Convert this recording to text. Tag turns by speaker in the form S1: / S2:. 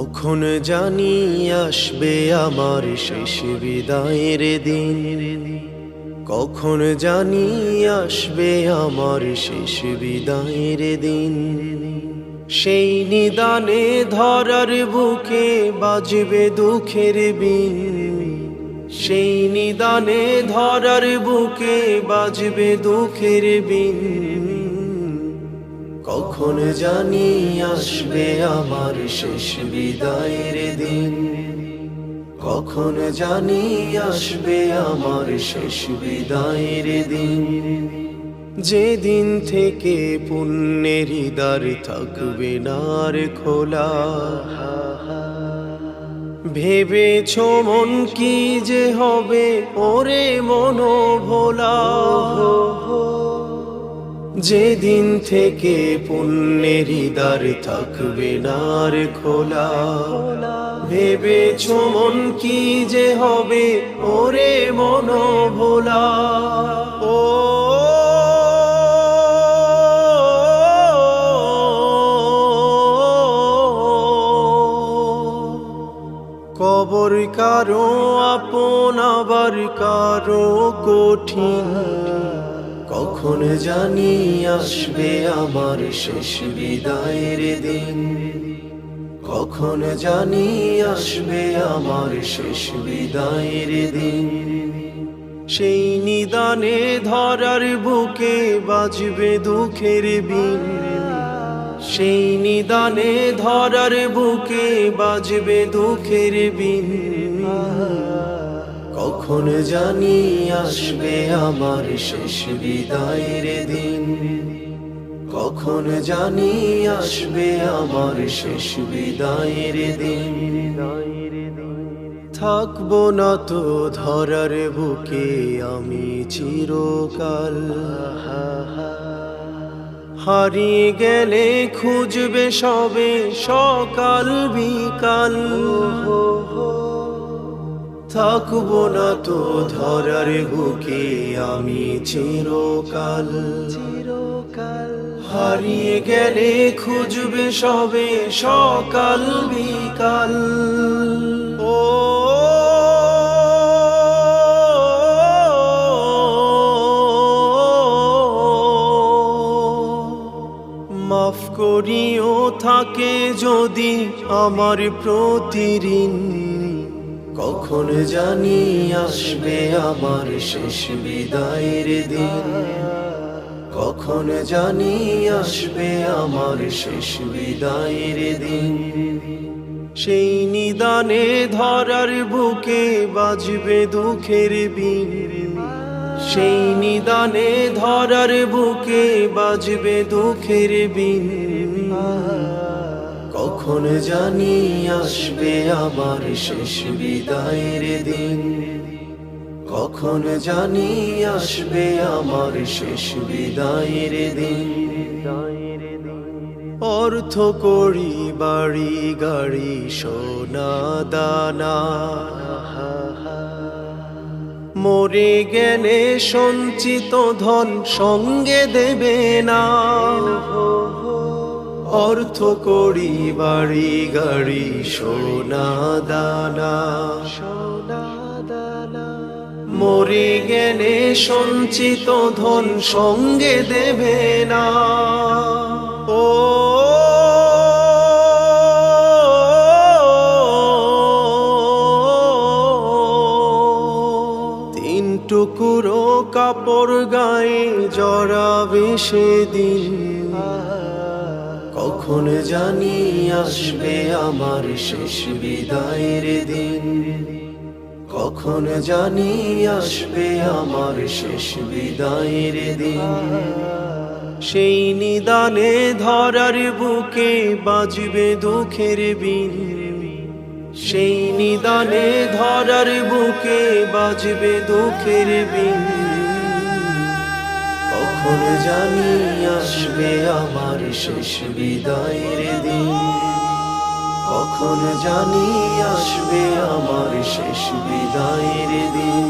S1: কখন জানি আসবে আমার শেষ বিদায়ের দিন, কখন জানি আসবে আমার শেষ বিদায়ের দিন। সেই নিদানে ধরার বুকে বাজবে দুঃখের বিন, সেই নিদানে ধরার বুকে বাজবে দুঃখের বিন। কখন জানি আসবে আমার শেষ বিদায়ের দিন, কখন জানি আসবে আমার শেষ বিদায়ের দিন। যেদিন থেকে পুণ্যের দ্বার থাকবে না আর খোলা, ভেবেছ মন কি যে হবে ওরে মনোভোলা। যেদিন থেকে পুণ্যের দ্বার থাকবে না আর খোলা, ভেবেছ মন কি যে হবে ওরে মনোভোলা। ও কবর কারো আপন আবার কারো কঠিন, কখন জানি আসবে আমার শেষ বিদায়ের দিন, কখন জানি আসবে আমার শেষ বিদায়ের দিন। সেই নিদানে ধরার বুকে বাজবে দুঃখের বিন, সেই নিদানে ধরার বুকে বাজবে দুঃখের বিন। কখন জানি আসবে আমার শেষ বিদায়ের দিন, কখন জানি আসবে আমার শেষ বিদায়ের দিন। থাকবো না তো ধরার বুকে আমি চিরকাল, হারিয়ে গেলে খুঁজবে সবে সকাল বিকাল। থাকবো না তো ধরার বুকে আমি চিরকাল, হারিয়ে গেলে খুঁজবে সবে সকাল বিকাল। ও মাফ করিও থাকে যদি আমার প্রতি ঋণ, কখন জানি আসবে আমার শেষ বিদায়ের দিন, কখন জানি আসবে আমার শেষ বিদায়ের দিন। সেই নিদানে ধরার বুকে বাজবে দুঃখের বিন, সেই নিদানে ধরার বুকে বাজবে দুঃখের বিন। কখন জানি আসবে আমার শেষ বিদায়ের দিন, কখন জানি আসবে আমার শেষ বিদায়ের দিন। অর্থ করি বাড়ি গাড়ি সোনা দানা, মরে গেলে সঞ্চিত ধন সঙ্গে দেবে না। অর্থ করি বাড়ি গাড়ি সোনা দানা, মরে গেলে সঞ্চিত ধন সঙ্গে দেবে না। ও তিন টুকরো কাপড় গায়ে জড়াবে সেদিন, কখন জানি আসবে আমার শেষ বিদায়ের দিন, কখন জানি আসবে আমার শেষ বিদায়ের দিন। সেই নিদানে ধরার বুকে বাজবে দুঃখের বিন, সেই নিদানে ধরার বুকে বাজবে দুঃখের বিন। কখন জানি আসবে আমার শেষ বিদায়ের দিন, কখন জানি আসবে আমার শেষ বিদায়ের দিন।